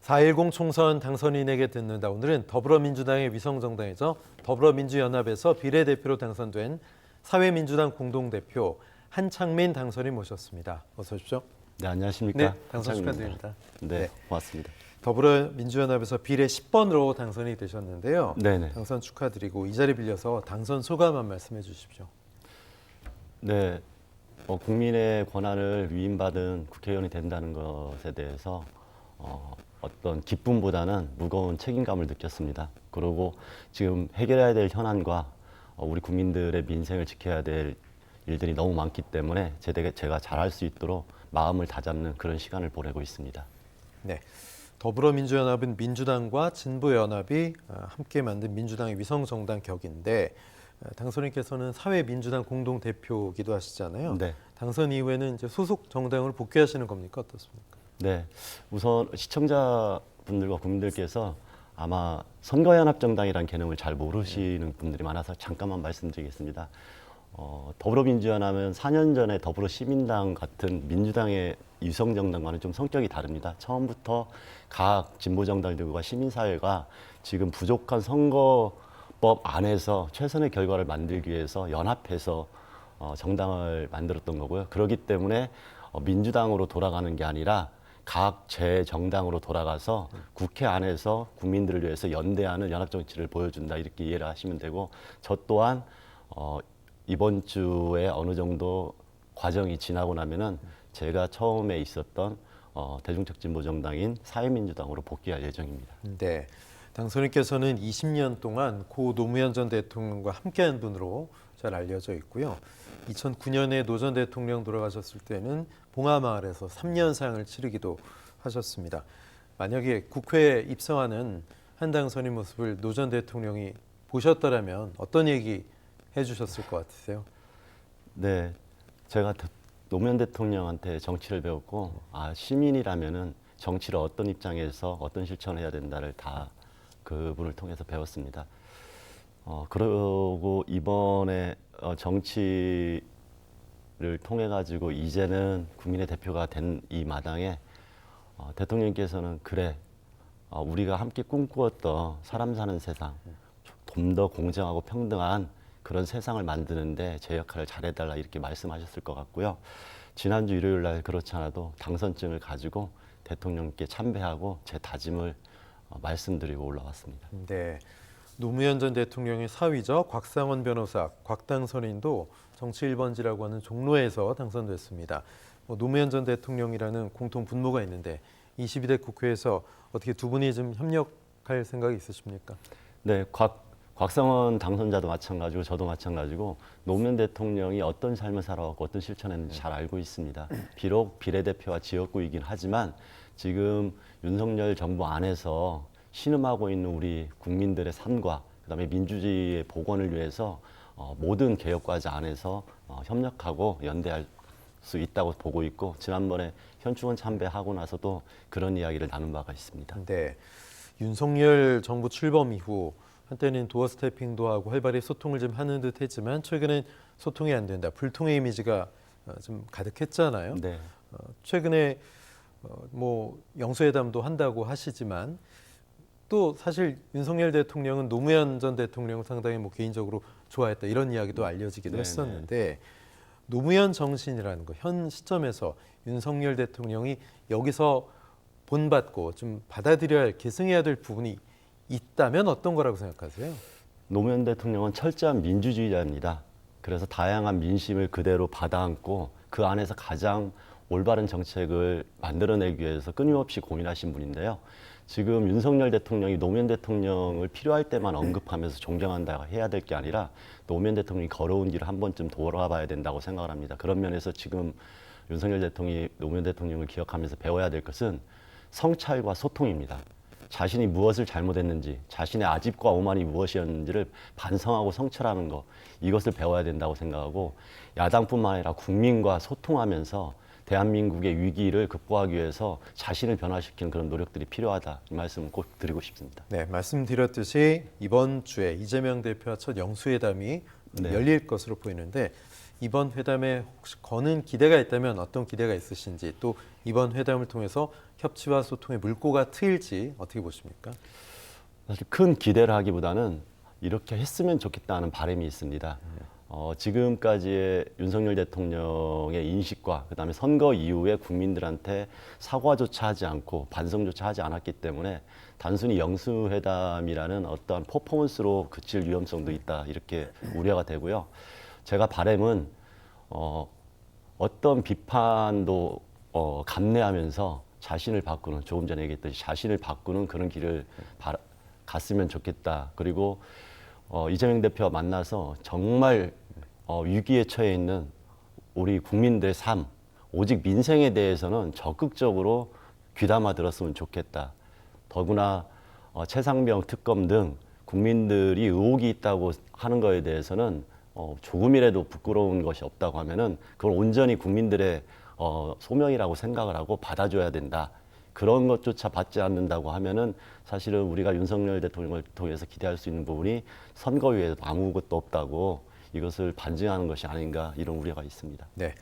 4.10 총선 당선인에게 듣는다. 오늘은 더불어민주당의 위성정당이죠. 더불어민주연합에서 비례대표로 당선된 사회민주당 공동대표 한창민 당선인 모셨습니다. 어서 오십시오. 네, 안녕하십니까. 네, 당선 한창민입니다. 축하드립니다. 네, 고맙습니다. 더불어민주연합에서 비례 10번으로 당선이 되셨는데요. 네네. 당선 축하드리고 이 자리 빌려서 당선 소감 한 말씀해 주십시오. 네, 국민의 권한을 위임받은 국회의원이 된다는 것에 대해서 어떤 기쁨보다는 무거운 책임감을 느꼈습니다. 그리고 지금 해결해야 될 현안과 우리 국민들의 민생을 지켜야 될 일들이 너무 많기 때문에 제가 잘할 수 있도록 마음을 다잡는 그런 시간을 보내고 있습니다. 네, 더불어민주연합은 민주당과 진보연합이 함께 만든 민주당의 위성정당 격인데 당선인께서는 사회민주당 공동대표기도 하시잖아요. 네. 당선 이후에는 이제 소속 정당으로 복귀하시는 겁니까? 어떻습니까? 네, 우선 시청자분들과 국민들께서 아마 선거연합정당이라는 개념을 잘 모르시는 분들이 많아서 잠깐만 말씀드리겠습니다. 더불어민주연합은 4년 전에 더불어시민당 같은 민주당의 위성정당과는 좀 성격이 다릅니다. 처음부터 각 진보정당들과 시민사회가 지금 부족한 선거법 안에서 최선의 결과를 만들기 위해서 연합해서 정당을 만들었던 거고요. 그렇기 때문에 민주당으로 돌아가는 게 아니라 각 재정당으로 돌아가서 국회 안에서 국민들을 위해서 연대하는 연합정치를 보여준다, 이렇게 이해를 하시면 되고, 저 또한 이번 주에 어느 정도 과정이 지나고 나면은 제가 처음에 있었던 대중적 진보 정당인 사회민주당으로 복귀할 예정입니다. 네, 당선인께서는 20년 동안 고 노무현 전 대통령과 함께한 분으로 잘 알려져 있고요. 2009년에 노 전 대통령 돌아가셨을 때는 봉하마을에서 3년상을 치르기도 하셨습니다. 만약에 국회에 입성하는 한 당선인 모습을 노 전 대통령이 보셨더라면 어떤 얘기 해주셨을 것 같으세요? 네, 제가 노무현 대통령한테 정치를 배웠고, 시민이라면은 정치를 어떤 입장에서 어떤 실천을 해야 된다를 다 그분을 통해서 배웠습니다. 그러고 이번에 정치를 통해 가지고 이제는 국민의 대표가 된 이 마당에 대통령께서는 그래, 우리가 함께 꿈꾸었던 사람 사는 세상, 좀 더 공정하고 평등한 그런 세상을 만드는데 제 역할을 잘해달라, 이렇게 말씀하셨을 것 같고요. 지난주 일요일 날 그렇지 않아도 당선증을 가지고 대통령께 참배하고 제 다짐을 말씀드리고 올라왔습니다. 네, 노무현 전 대통령의 사위죠. 곽상원 변호사, 곽 당선인도 정치 1번지라고 하는 종로에서 당선됐습니다. 노무현 전 대통령이라는 공통 분모가 있는데 22대 국회에서 어떻게 두 분이 좀 협력할 생각이 있으십니까? 네, 곽상원 당선자도 마찬가지고 저도 마찬가지고 노무현 대통령이 어떤 삶을 살아왔고 어떤 실천했는지 잘 알고 있습니다. 비록 비례대표와 지역구이긴 하지만 지금 윤석열 정부 안에서 신음하고 있는 우리 국민들의 삶과 그다음에 민주주의의 복원을 위해서 모든 개혁과제 안에서 협력하고 연대할 수 있다고 보고 있고, 지난번에 현충원 참배하고 나서도 그런 이야기를 나눈 바가 있습니다. 네, 윤석열 정부 출범 이후 한때는 도어 스태핑도 하고 활발히 소통을 좀 하는 듯 했지만 최근엔 소통이 안 된다, 불통의 이미지가 좀 가득했잖아요. 네. 최근에 영수회담도 한다고 하시지만 또 사실 윤석열 대통령은 노무현 전 대통령을 상당히 개인적으로 좋아했다, 이런 이야기도 알려지기도 네네. 했었는데 노무현 정신이라는 거, 현 시점에서 윤석열 대통령이 여기서 본받고 좀 받아들여야 할, 계승해야 될 부분이 있다면 어떤 거라고 생각하세요? 노무현 대통령은 철저한 민주주의자입니다. 그래서 다양한 민심을 그대로 받아안고 그 안에서 가장 올바른 정책을 만들어내기 위해서 끊임없이 고민하신 분인데요. 지금 윤석열 대통령이 노무현 대통령을 필요할 때만 언급하면서 존경한다 해야 될 게 아니라 노무현 대통령이 걸어온 길을 한 번쯤 돌아봐야 된다고 생각을 합니다. 그런 면에서 지금 윤석열 대통령이 노무현 대통령을 기억하면서 배워야 될 것은 성찰과 소통입니다. 자신이 무엇을 잘못했는지, 자신의 아집과 오만이 무엇이었는지를 반성하고 성찰하는 것, 이것을 배워야 된다고 생각하고, 야당뿐만 아니라 국민과 소통하면서 대한민국의 위기를 극복하기 위해서 자신을 변화시키는 그런 노력들이 필요하다, 이 말씀을 꼭 드리고 싶습니다. 네, 말씀드렸듯이 이번 주에 이재명 대표와 첫 영수회담이 네. 열릴 것으로 보이는데 이번 회담에 혹시 거는 기대가 있다면 어떤 기대가 있으신지, 또 이번 회담을 통해서 협치와 소통의 물꼬가 트일지 어떻게 보십니까? 사실 큰 기대를 하기보다는 이렇게 했으면 좋겠다는 바람이 있습니다. 지금까지의 윤석열 대통령의 인식과 그다음에 선거 이후에 국민들한테 사과조차 하지 않고 반성조차 하지 않았기 때문에 단순히 영수회담이라는 어떠한 퍼포먼스로 그칠 위험성도 있다 이렇게 우려가 되고요. 제가 바람은 어떤 비판도 감내하면서 자신을 바꾸는, 조금 전에 얘기했듯이 자신을 바꾸는 그런 길을 갔으면 좋겠다. 그리고 이재명 대표와 만나서 정말 위기에 처해 있는 우리 국민들의 삶, 오직 민생에 대해서는 적극적으로 귀담아 들었으면 좋겠다. 더구나 최상병 특검 등 국민들이 의혹이 있다고 하는 거에 대해서는 조금이라도 부끄러운 것이 없다고 하면은 그걸 온전히 국민들의 소명이라고 생각을 하고 받아줘야 된다. 그런 것조차 받지 않는다고 하면은 사실은 우리가 윤석열 대통령을 통해서 기대할 수 있는 부분이 선거 외에 아무것도 없다고 이것을 반증하는 것이 아닌가 이런 우려가 있습니다. 네,